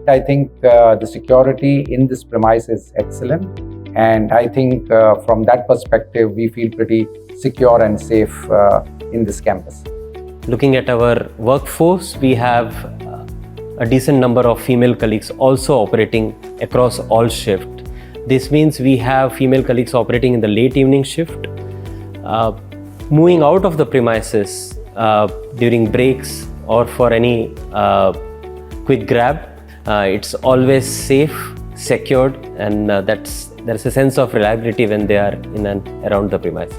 I think the security in this premise is excellent, and I think from that perspective we feel pretty secure and safe in this campus. Looking at our workforce, we have a decent number of female colleagues also operating across all shifts. This means we have female colleagues operating in the late evening shift, moving out of the premises during breaks or for any quick grab. It's always safe, secured, and there's a sense of reliability when they are in and around the premises.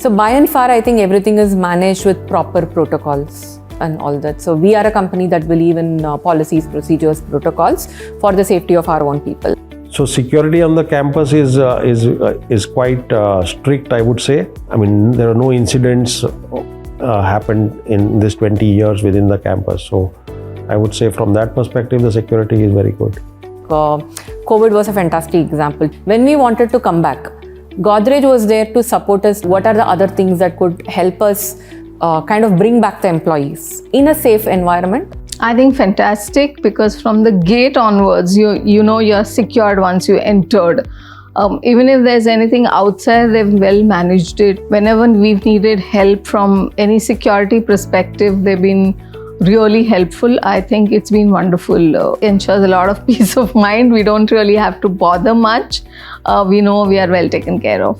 So by and far, I think everything is managed with proper protocols and all that. So we are a company that believe in policies, procedures, protocols for the safety of our own people. So security on the campus is quite strict, I would say. I mean, there are no incidents happened in this 20 years within the campus. So I would say from that perspective, the security is very good. COVID was a fantastic example. When we wanted to come back, Godrej was there to support us. What are the other things that could help us kind of bring back the employees in a safe environment? I think fantastic, because from the gate onwards, you know you're secured once you entered. Even if there's anything outside, they've well managed it. Whenever we've needed help from any security perspective, they've been really helpful. I think it's been wonderful. Ensures a lot of peace of mind. We don't really have to bother much. We know we are well taken care of.